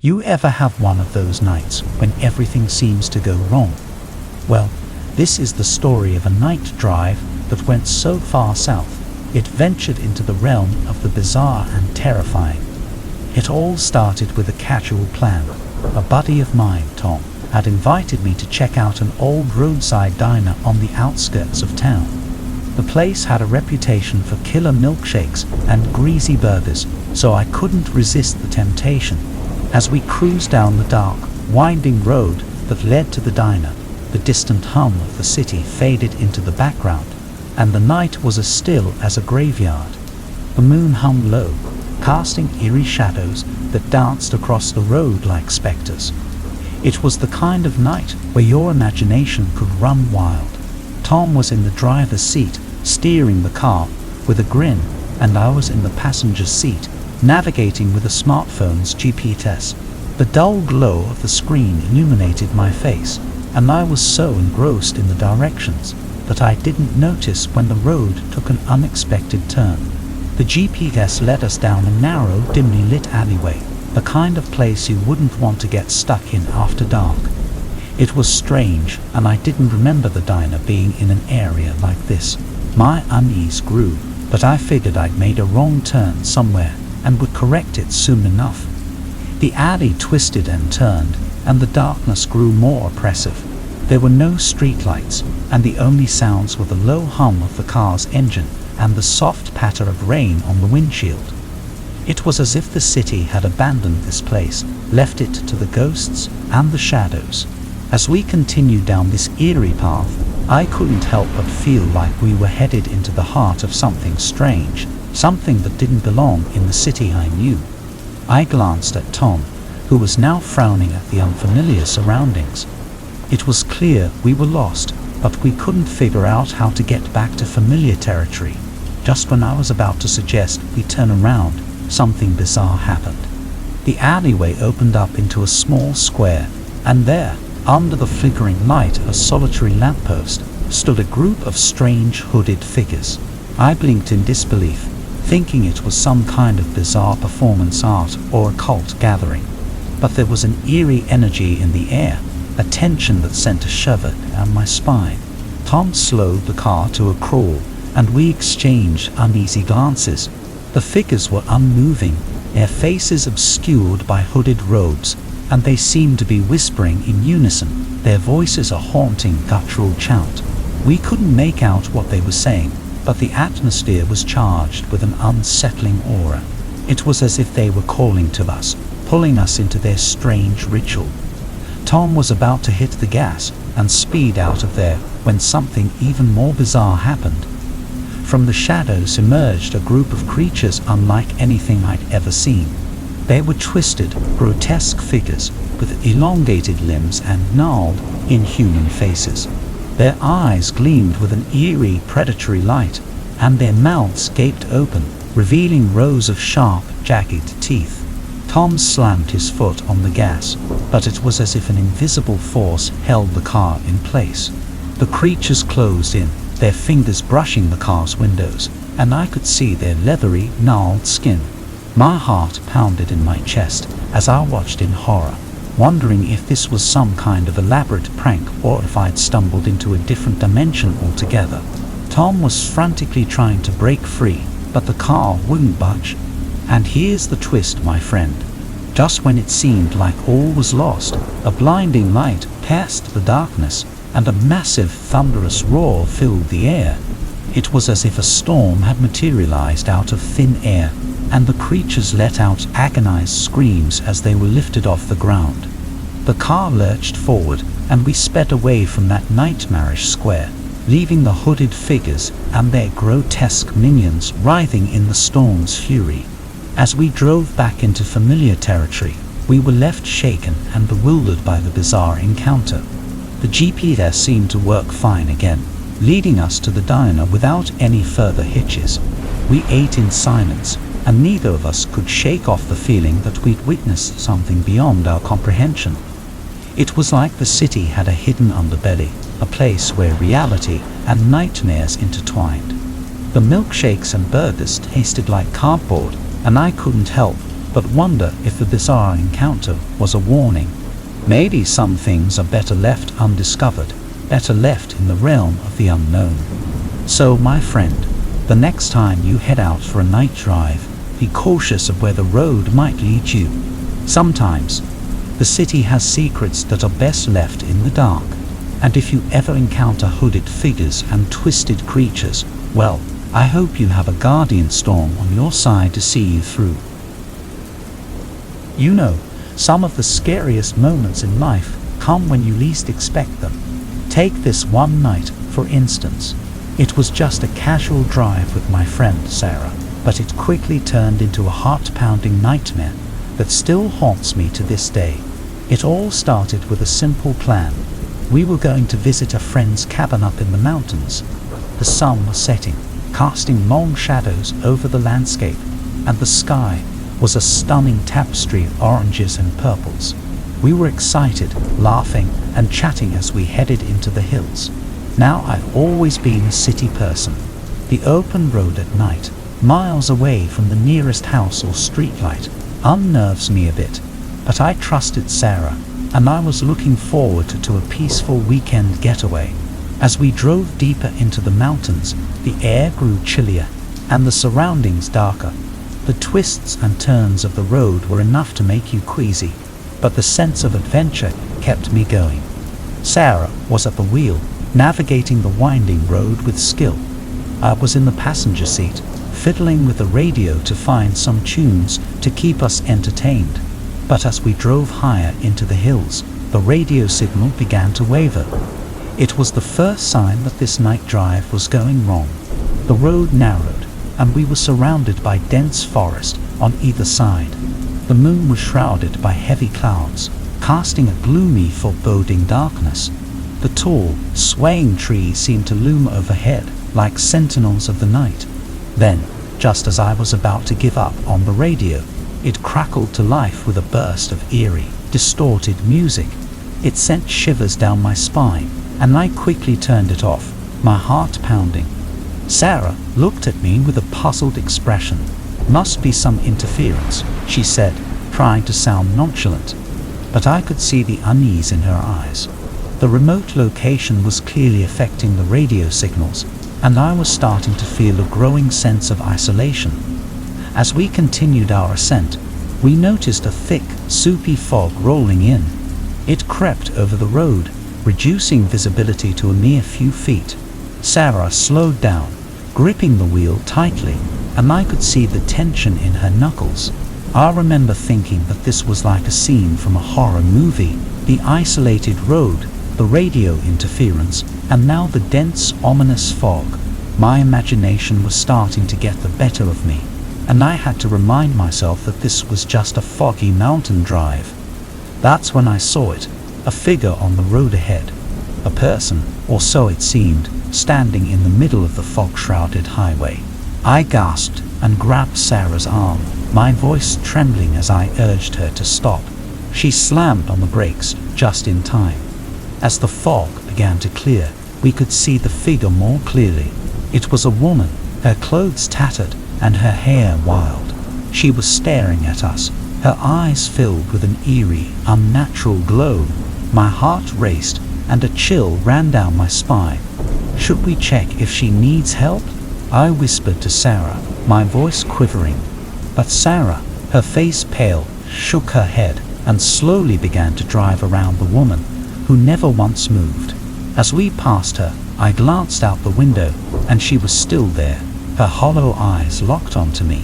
You ever have one of those nights when everything seems to go wrong? Well, this is the story of a night drive that went so far south, it ventured into the realm of the bizarre and terrifying. It all started with a casual plan. A buddy of mine, Tom, had invited me to check out an old roadside diner on the outskirts of town. The place had a reputation for killer milkshakes and greasy burgers, so I couldn't resist the temptation. As we cruised down the dark, winding road that led to the diner, the distant hum of the city faded into the background, and the night was as still as a graveyard. The moon hung low, casting eerie shadows that danced across the road like specters. It was the kind of night where your imagination could run wild. Tom was in the driver's seat, steering the car with a grin, and I was in the passenger seat, navigating with a smartphone's GPS. The dull glow of the screen illuminated my face, and I was so engrossed in the directions that I didn't notice when the road took an unexpected turn. The GPS led us down a narrow, dimly lit alleyway, the kind of place you wouldn't want to get stuck in after dark. It was strange, and I didn't remember the diner being in an area like this. My unease grew, but I figured I'd made a wrong turn somewhere and would correct it soon enough. The alley twisted and turned, and the darkness grew more oppressive. There were no streetlights, and the only sounds were the low hum of the car's engine and the soft patter of rain on the windshield. It was as if the city had abandoned this place, left it to the ghosts and the shadows. As we continued down this eerie path, I couldn't help but feel like we were headed into the heart of something strange, something that didn't belong in the city I knew. I glanced at Tom, who was now frowning at the unfamiliar surroundings. It was clear we were lost, but we couldn't figure out how to get back to familiar territory. Just when I was about to suggest we turn around, something bizarre happened. The alleyway opened up into a small square, and there, under the flickering light of a solitary lamppost, stood a group of strange hooded figures. I blinked in disbelief, thinking it was some kind of bizarre performance art or occult gathering. But there was an eerie energy in the air, a tension that sent a shiver down my spine. Tom slowed the car to a crawl, and we exchanged uneasy glances. The figures were unmoving, their faces obscured by hooded robes, and they seemed to be whispering in unison, their voices a haunting guttural chant. We couldn't make out what they were saying, but the atmosphere was charged with an unsettling aura. It was as if they were calling to us, pulling us into their strange ritual. Tom was about to hit the gas and speed out of there when something even more bizarre happened. From the shadows emerged a group of creatures unlike anything I'd ever seen. They were twisted, grotesque figures with elongated limbs and gnarled, inhuman faces. Their eyes gleamed with an eerie, predatory light, and their mouths gaped open, revealing rows of sharp, jagged teeth. Tom slammed his foot on the gas, but it was as if an invisible force held the car in place. The creatures closed in, their fingers brushing the car's windows, and I could see their leathery, gnarled skin. My heart pounded in my chest as I watched in horror, wondering if this was some kind of elaborate prank or if I'd stumbled into a different dimension altogether. Tom was frantically trying to break free, but the car wouldn't budge. And here's the twist, my friend. Just when it seemed like all was lost, a blinding light pierced the darkness, and a massive, thunderous roar filled the air. It was as if a storm had materialized out of thin air, and the creatures let out agonized screams as they were lifted off the ground. The car lurched forward, and we sped away from that nightmarish square, leaving the hooded figures and their grotesque minions writhing in the storm's fury. As we drove back into familiar territory, we were left shaken and bewildered by the bizarre encounter. The GPS seemed to work fine again, leading us to the diner without any further hitches. We ate in silence, and neither of us could shake off the feeling that we'd witnessed something beyond our comprehension. It was like the city had a hidden underbelly, a place where reality and nightmares intertwined. The milkshakes and burgers tasted like cardboard, and I couldn't help but wonder if the bizarre encounter was a warning. Maybe some things are better left undiscovered, better left in the realm of the unknown. So, my friend, the next time you head out for a night drive, be cautious of where the road might lead you. Sometimes, the city has secrets that are best left in the dark. And if you ever encounter hooded figures and twisted creatures, well, I hope you have a guardian storm on your side to see you through. You know, some of the scariest moments in life come when you least expect them. Take this one night, for instance. It was just a casual drive with my friend Sarah, but it quickly turned into a heart-pounding nightmare that still haunts me to this day. It all started with a simple plan. We were going to visit a friend's cabin up in the mountains. The sun was setting, casting long shadows over the landscape, and the sky was a stunning tapestry of oranges and purples. We were excited, laughing and chatting as we headed into the hills. Now, I've always been a city person. The open road at night, miles away from the nearest house or streetlight, unnerves me a bit. But I trusted Sarah, and I was looking forward to a peaceful weekend getaway. As we drove deeper into the mountains, the air grew chillier, and the surroundings darker. The twists and turns of the road were enough to make you queasy, but the sense of adventure kept me going. Sarah was at the wheel, navigating the winding road with skill. I was in the passenger seat, fiddling with the radio to find some tunes to keep us entertained. But as we drove higher into the hills, the radio signal began to waver. It was the first sign that this night drive was going wrong. The road narrowed, and we were surrounded by dense forest on either side. The moon was shrouded by heavy clouds, casting a gloomy, foreboding darkness. The tall, swaying trees seemed to loom overhead like sentinels of the night. Then, just as I was about to give up on the radio, it crackled to life with a burst of eerie, distorted music. It sent shivers down my spine, and I quickly turned it off, my heart pounding. Sarah looked at me with a puzzled expression. "Must be some interference," she said, trying to sound nonchalant. But I could see the unease in her eyes. The remote location was clearly affecting the radio signals, and I was starting to feel a growing sense of isolation. As we continued our ascent, we noticed a thick, soupy fog rolling in. It crept over the road, reducing visibility to a mere few feet. Sarah slowed down, gripping the wheel tightly, and I could see the tension in her knuckles. I remember thinking that this was like a scene from a horror movie. The isolated road, the radio interference, and now the dense, ominous fog. My imagination was starting to get the better of me, and I had to remind myself that this was just a foggy mountain drive. That's when I saw it, a figure on the road ahead. A person, or so it seemed, standing in the middle of the fog-shrouded highway. I gasped and grabbed Sarah's arm, my voice trembling as I urged her to stop. She slammed on the brakes just in time. As the fog began to clear, we could see the figure more clearly. It was a woman, her clothes tattered and her hair wild. She was staring at us, her eyes filled with an eerie, unnatural glow. My heart raced and a chill ran down my spine. "Should we check if she needs help?" I whispered to Sarah, my voice quivering. But Sarah, her face pale, shook her head and slowly began to drive around the woman, who never once moved. As we passed her, I glanced out the window, and she was still there, her hollow eyes locked onto me.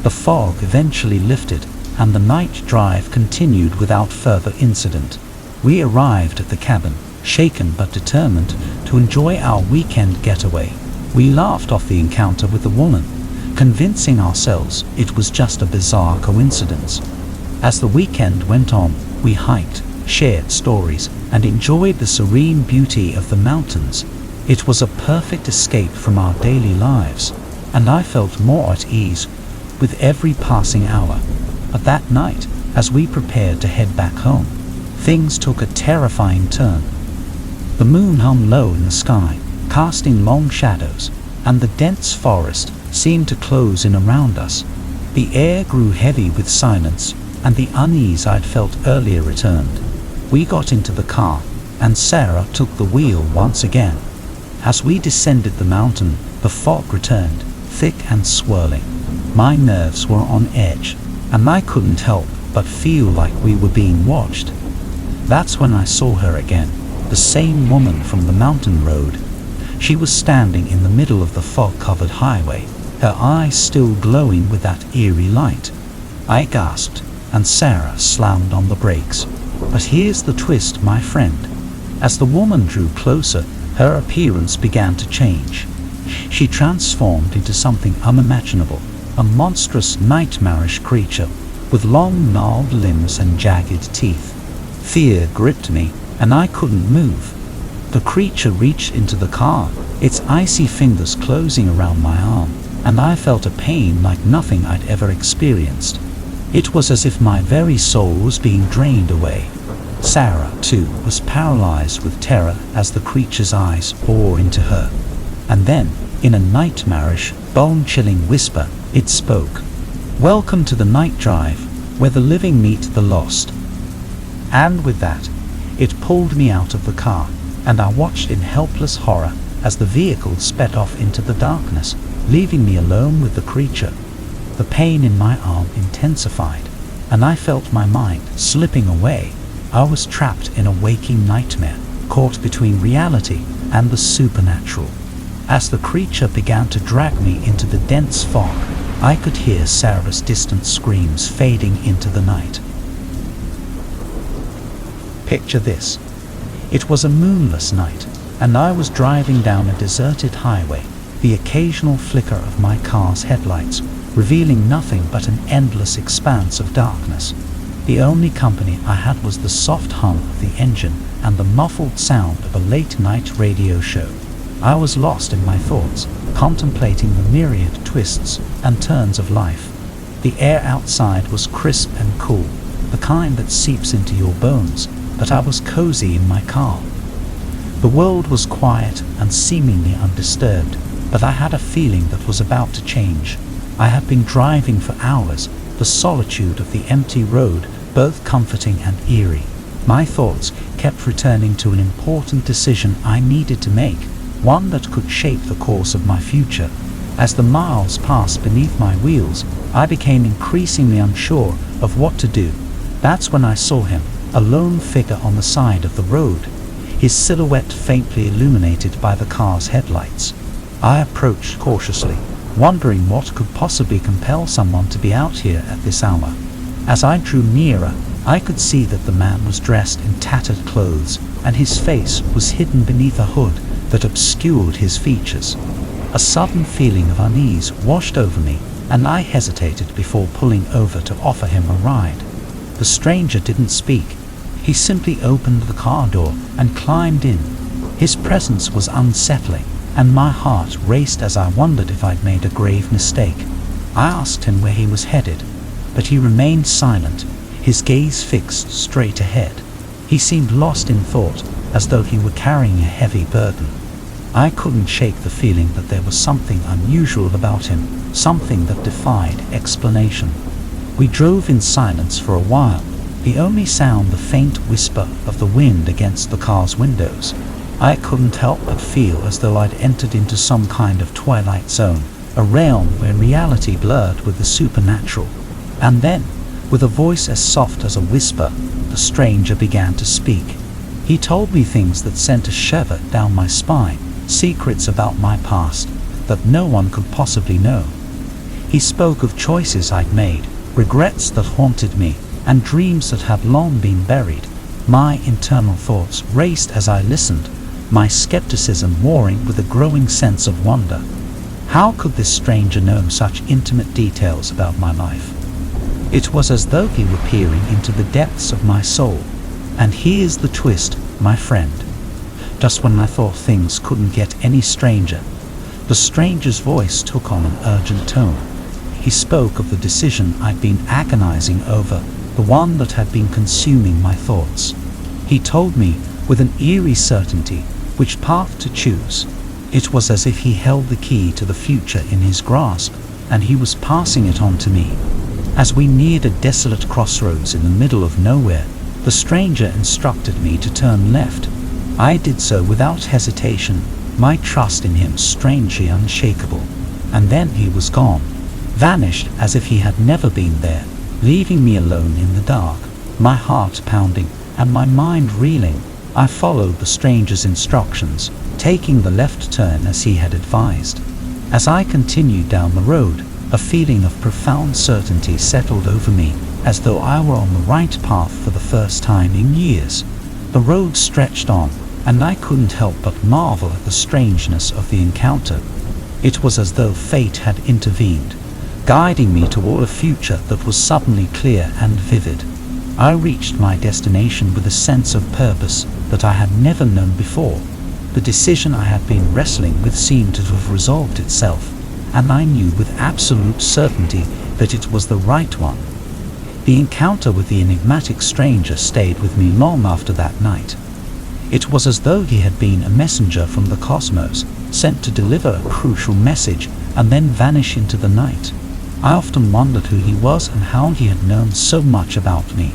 The fog eventually lifted, and the night drive continued without further incident. We arrived at the cabin, shaken but determined to enjoy our weekend getaway. We laughed off the encounter with the woman, convincing ourselves it was just a bizarre coincidence. As the weekend went on, we hiked, shared stories, and enjoyed the serene beauty of the mountains. It was a perfect escape from our daily lives, and I felt more at ease with every passing hour. But that night, as we prepared to head back home, things took a terrifying turn. The moon hung low in the sky, casting long shadows, and the dense forest seemed to close in around us. The air grew heavy with silence, and the unease I'd felt earlier returned. We got into the car, and Sarah took the wheel once again. As we descended the mountain, the fog returned, thick and swirling. My nerves were on edge, and I couldn't help but feel like we were being watched. That's when I saw her again, the same woman from the mountain road. She was standing in the middle of the fog-covered highway, her eyes still glowing with that eerie light. I gasped, and Sarah slammed on the brakes. But here's the twist, my friend. As the woman drew closer, her appearance began to change. She transformed into something unimaginable, a monstrous, nightmarish creature with long, gnarled limbs and jagged teeth. Fear gripped me, and I couldn't move. The creature reached into the car, its icy fingers closing around my arm, and I felt a pain like nothing I'd ever experienced. It was as if my very soul was being drained away. Sarah, too, was paralyzed with terror as the creature's eyes bore into her. And then, in a nightmarish, bone-chilling whisper, it spoke. "Welcome to the night drive, where the living meet the lost." And with that, it pulled me out of the car, and I watched in helpless horror as the vehicle sped off into the darkness, leaving me alone with the creature. The pain in my arm intensified, and I felt my mind slipping away. I was trapped in a waking nightmare, caught between reality and the supernatural. As the creature began to drag me into the dense fog, I could hear Sarah's distant screams fading into the night. Picture this. It was a moonless night, and I was driving down a deserted highway, the occasional flicker of my car's headlights revealing nothing but an endless expanse of darkness. The only company I had was the soft hum of the engine and the muffled sound of a late-night radio show. I was lost in my thoughts, contemplating the myriad twists and turns of life. The air outside was crisp and cool, the kind that seeps into your bones, but I was cozy in my car. The world was quiet and seemingly undisturbed, but I had a feeling that was about to change. I had been driving for hours, the solitude of the empty road both comforting and eerie. My thoughts kept returning to an important decision I needed to make, one that could shape the course of my future. As the miles passed beneath my wheels, I became increasingly unsure of what to do. That's when I saw him, a lone figure on the side of the road, his silhouette faintly illuminated by the car's headlights. I approached cautiously, wondering what could possibly compel someone to be out here at this hour. As I drew nearer, I could see that the man was dressed in tattered clothes, and his face was hidden beneath a hood that obscured his features. A sudden feeling of unease washed over me, and I hesitated before pulling over to offer him a ride. The stranger didn't speak. He simply opened the car door and climbed in. His presence was unsettling, and my heart raced as I wondered if I'd made a grave mistake. I asked him where he was headed, but he remained silent, his gaze fixed straight ahead. He seemed lost in thought, as though he were carrying a heavy burden. I couldn't shake the feeling that there was something unusual about him, something that defied explanation. We drove in silence for a while, the only sound the faint whisper of the wind against the car's windows. I couldn't help but feel as though I'd entered into some kind of twilight zone, a realm where reality blurred with the supernatural. And then, with a voice as soft as a whisper, the stranger began to speak. He told me things that sent a shiver down my spine, secrets about my past that no one could possibly know. He spoke of choices I'd made, regrets that haunted me, and dreams that had long been buried. My internal thoughts raced as I listened, my skepticism warring with a growing sense of wonder. How could this stranger know such intimate details about my life? It was as though he were peering into the depths of my soul. And here's the twist, my friend. Just when I thought things couldn't get any stranger, the stranger's voice took on an urgent tone. He spoke of the decision I'd been agonizing over, the one that had been consuming my thoughts. He told me with an eerie certainty which path to choose. It was as if he held the key to the future in his grasp, and he was passing it on to me. As we neared a desolate crossroads in the middle of nowhere, the stranger instructed me to turn left. I did so without hesitation, my trust in him strangely unshakable. And then he was gone, vanished as if he had never been there, leaving me alone in the dark, my heart pounding and my mind reeling. I followed the stranger's instructions, taking the left turn as he had advised. As I continued down the road, a feeling of profound certainty settled over me, as though I were on the right path for the first time in years. The road stretched on, and I couldn't help but marvel at the strangeness of the encounter. It was as though fate had intervened, guiding me toward a future that was suddenly clear and vivid. I reached my destination with a sense of purpose that I had never known before. The decision I had been wrestling with seemed to have resolved itself, and I knew with absolute certainty that it was the right one. The encounter with the enigmatic stranger stayed with me long after that night. It was as though he had been a messenger from the cosmos, sent to deliver a crucial message and then vanish into the night. I often wondered who he was and how he had known so much about me,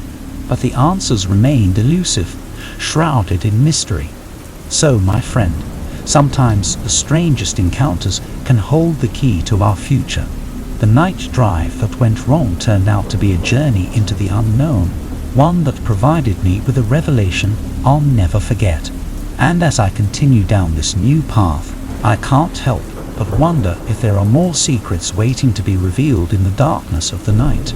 but the answers remained elusive, shrouded in mystery. So, my friend, sometimes the strangest encounters can hold the key to our future. The night drive that went wrong turned out to be a journey into the unknown, one that provided me with a revelation I'll never forget. And as I continue down this new path, I can't help but wonder if there are more secrets waiting to be revealed in the darkness of the night.